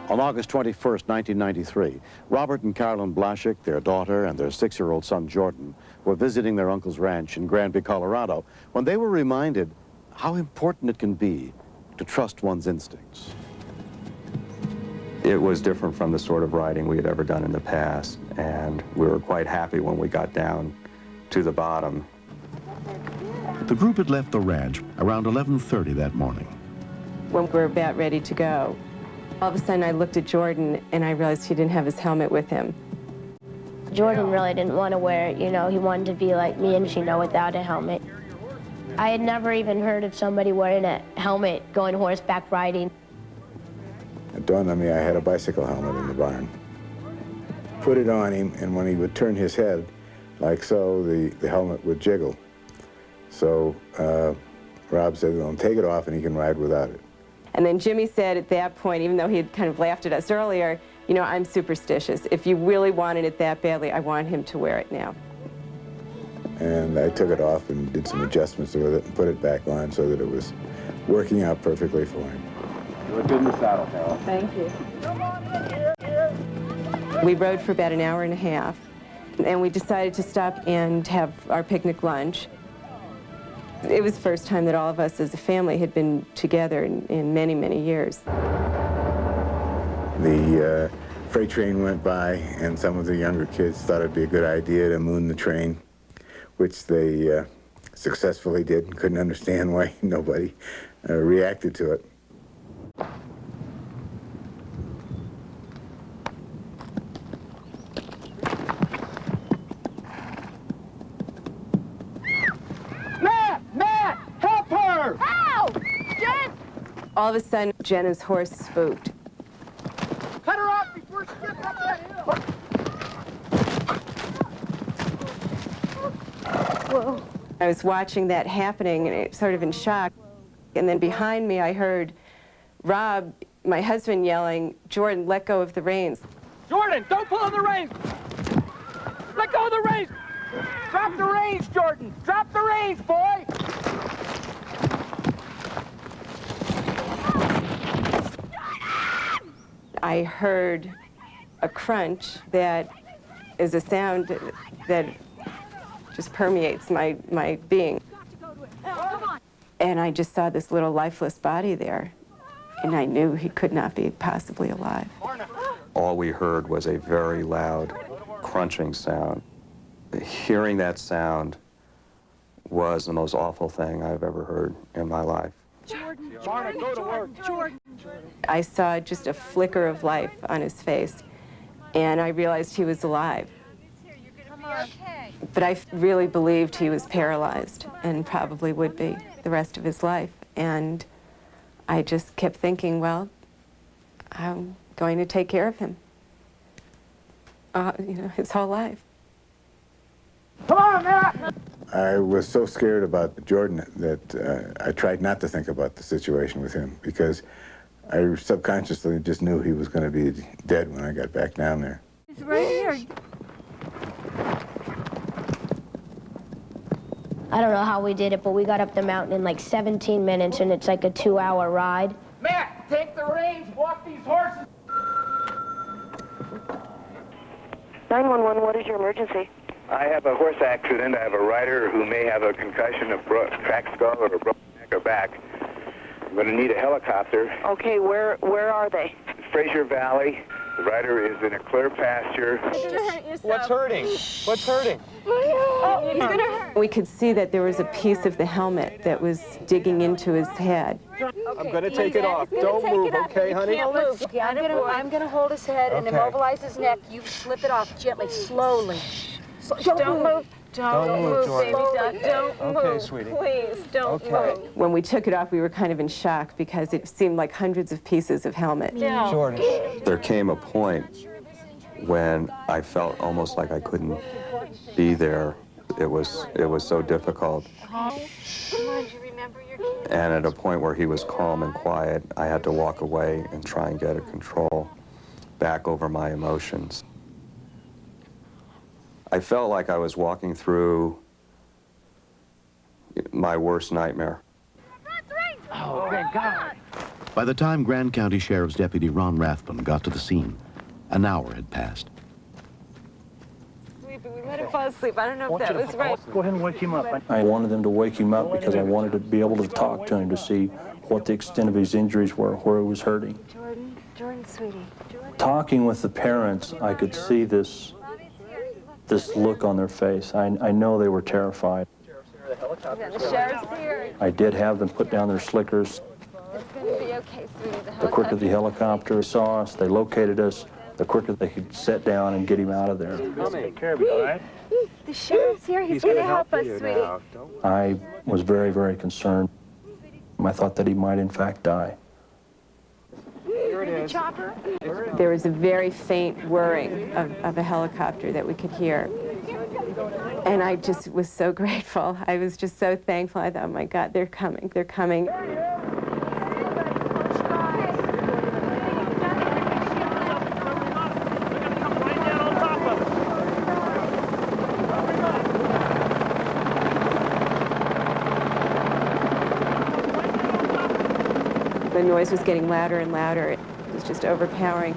On August 21st, 1993, Robert and Carolyn Blashek, their daughter, and their 6-year-old son, Jordan, were visiting their uncle's ranch in Granby, Colorado, when they were reminded how important it can be to trust one's instincts. It was different from the sort of riding we had ever done in the past, and we were quite happy when we got down to the bottom. The group had left the ranch around 11:30 that morning. When we were about ready to go, all of a sudden I looked at Jordan and I realized he didn't have his helmet with him. Jordan really didn't want to wear it, you know, he wanted to be like me and Gino without a helmet. I had never even heard of somebody wearing a helmet going horseback riding. It dawned on me I had a bicycle helmet in the barn. Put it on him, and when he would turn his head, like so, the helmet would jiggle. So Rob said, well, take it off and he can ride without it. And then Jimmy said at that point, even though he had kind of laughed at us earlier, you know, I'm superstitious. If you really wanted it that badly, I want him to wear it now. And I took it off and did some adjustments with it and put it back on so that it was working out perfectly for him. You look good in the saddle, Carol. Thank you. We rode for about an hour and a half, and we decided to stop and have our picnic lunch. It was the first time that all of us as a family had been together in many, many years. The freight train went by, and some of the younger kids thought it'd be a good idea to moon the train, which they successfully did and couldn't understand why nobody reacted to it. All of a sudden, Jenna's horse spooked. Cut her off before she gets up that hill. Whoa. I was watching that happening and sort of in shock. And then behind me, I heard Rob, my husband, yelling, Jordan, let go of the reins. Jordan, don't pull on the reins. Let go of the reins. Drop the reins, Jordan. Drop the reins, boy. I heard a crunch that is a sound that just permeates my being. And I just saw this little lifeless body there, and I knew he could not be possibly alive. All we heard was a very loud crunching sound. Hearing that sound was the most awful thing I've ever heard in my life. Jordan, go to work. Jordan. I saw just a flicker of life on his face, and I realized he was alive. But I really believed he was paralyzed and probably would be the rest of his life. And I just kept thinking, well, I'm going to take care of him, you know, his whole life. Come on, Matt! I was so scared about Jordan that I tried not to think about the situation with him because I subconsciously just knew he was going to be dead when I got back down there. He's right here. I don't know how we did it, but we got up the mountain in like 17 minutes, and it's like a 2-hour ride. Matt, take the reins, walk these horses. 911, what is your emergency? I have a horse accident. I have a rider who may have a concussion, a cracked skull, or a broken neck or back. I'm going to need a helicopter. Okay, where are they? Fraser Valley. The rider is in a clear pasture. What's hurting? What's hurting? Oh, it's gonna hurt. We could see that there was a piece of the helmet that was digging into his head. I'm going to take it off. Don't move, okay, honey? Can't move. Okay, I'm gonna hold his head and immobilize his neck. You slip it off gently, slowly. Don't move. Don't move, Jordan. baby duck. Don't move. Okay, sweetie. Please, don't move. When we took it off, we were kind of in shock because it seemed like hundreds of pieces of helmet. Yeah. Jordan. There came a point when I felt almost like I couldn't be there. It was so difficult. Come on, do you remember your kids? And at a point where he was calm and quiet, I had to walk away and try and get a control back over my emotions. I felt like I was walking through my worst nightmare. Oh, thank God. By the time Grand County Sheriff's Deputy Ron Rathbun got to the scene, an hour had passed. We let him fall asleep. I don't know if that was right. Go ahead and wake him up. I wanted them to wake him up because I wanted to be able to talk to him to see what the extent of his injuries were, where he was hurting. Jordan, sweetie. Talking with the parents, I could see this look on their face. I know they were terrified. The sheriff's here. I did have them put down their slickers. It's going to be okay, sweetie. The quicker the helicopter saw us, they located us, the quicker they could set down and get him out of there. I'll take care of you, all right? The sheriff's here. He's going to help us, sweetie. I was very, very concerned. I thought that he might in fact die. Here it is. Chopper. There was a very faint whirring of a helicopter that we could hear. And I just was so grateful. I was just so thankful. I thought, oh my God, they're coming, they're coming. The noise was getting louder and louder. It was just overpowering.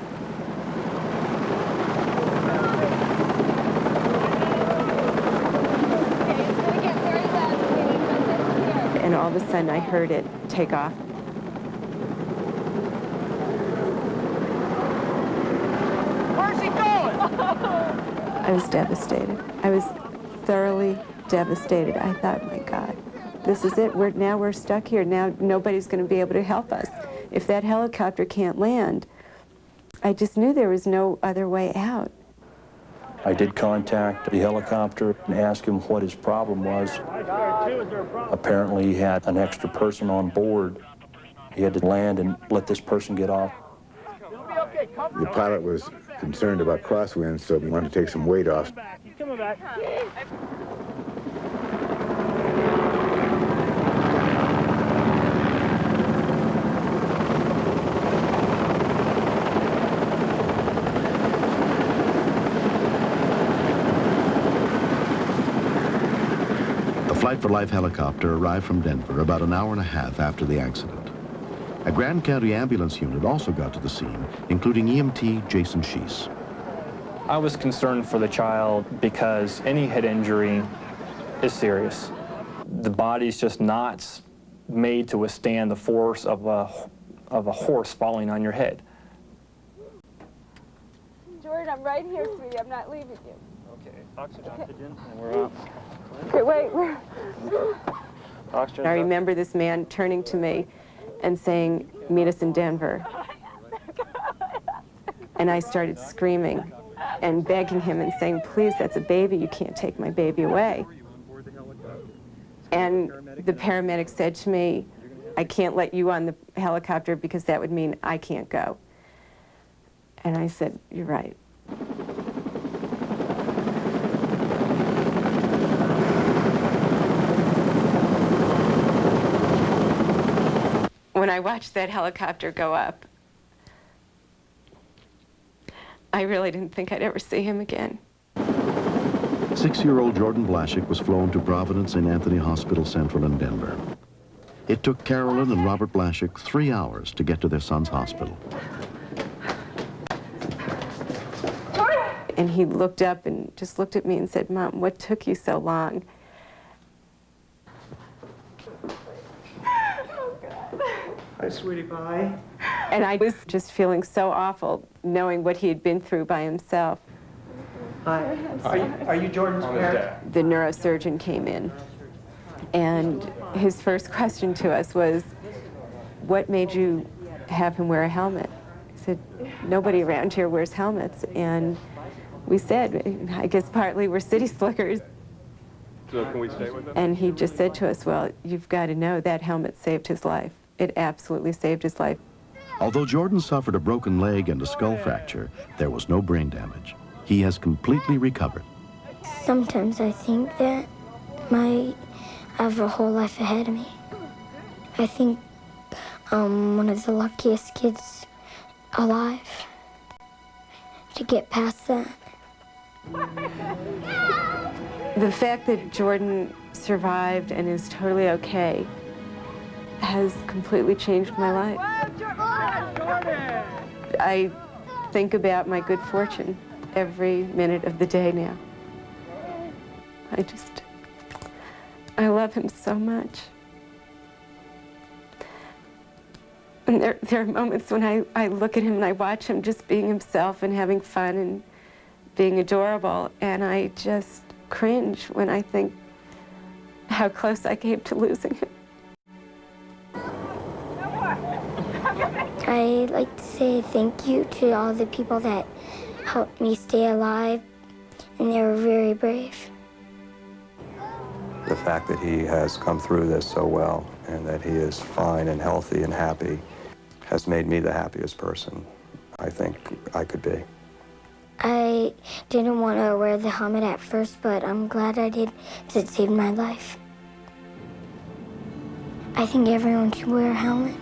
And all of a sudden, I heard it take off. Where's he going? I was devastated. I was thoroughly devastated. I thought, my God, this is it. Now we're stuck here. Now nobody's going to be able to help us. If that helicopter can't land, I just knew there was no other way out. I did contact the helicopter and ask him what his problem was. Apparently he had an extra person on board. He had to land and let this person get off. The pilot was concerned about crosswinds, so we wanted to take some weight off. He's coming back. The Flight for Life helicopter arrived from Denver about an hour and a half after the accident. A Grand County ambulance unit also got to the scene, including EMT Jason Sheese. I was concerned for the child because any head injury is serious. The body's just not made to withstand the force of a horse falling on your head. Jordan, I'm right here, sweetie. I'm not leaving you. Okay, oxygen, and we're up. Okay, wait. I remember this man turning to me and saying, meet us in Denver. And I started screaming and begging him and saying, please, that's a baby. You can't take my baby away. And the paramedic said to me, I can't let you on the helicopter because that would mean I can't go. And I said, you're right. When I watched that helicopter go up, I really didn't think I'd ever see him again. 6-year-old Jordan Blashek was flown to Providence St. Anthony Hospital Central in Denver. It took Carolyn and Robert Blashek 3 hours to get to their son's hospital. And he looked up and just looked at me and said, Mom, what took you so long? Hi, sweetie pie. And I was just feeling so awful knowing what he had been through by himself. Hi. Are you Jordan's parent? The neurosurgeon came in, and his first question to us was, what made you have him wear a helmet? He said, nobody around here wears helmets. And we said, I guess partly we're city slickers. So can we stay with them? And he just said to us, well, you've got to know that helmet saved his life. It absolutely saved his life. Although Jordan suffered a broken leg and a skull fracture, there was no brain damage. He has completely recovered. Sometimes I think that I have a whole life ahead of me. I think I'm one of the luckiest kids alive to get past that. The fact that Jordan survived and is totally okay has completely changed my life. I think about my good fortune every minute of the day now. I love him so much. And there are moments when I look at him and I watch him just being himself and having fun and being adorable, and I just cringe when I think how close I came to losing him. I'd like to say thank you to all the people that helped me stay alive, and they were very brave. The fact that he has come through this so well and that he is fine and healthy and happy has made me the happiest person I think I could be. I didn't want to wear the helmet at first, but I'm glad I did, because it saved my life. I think everyone should wear a helmet.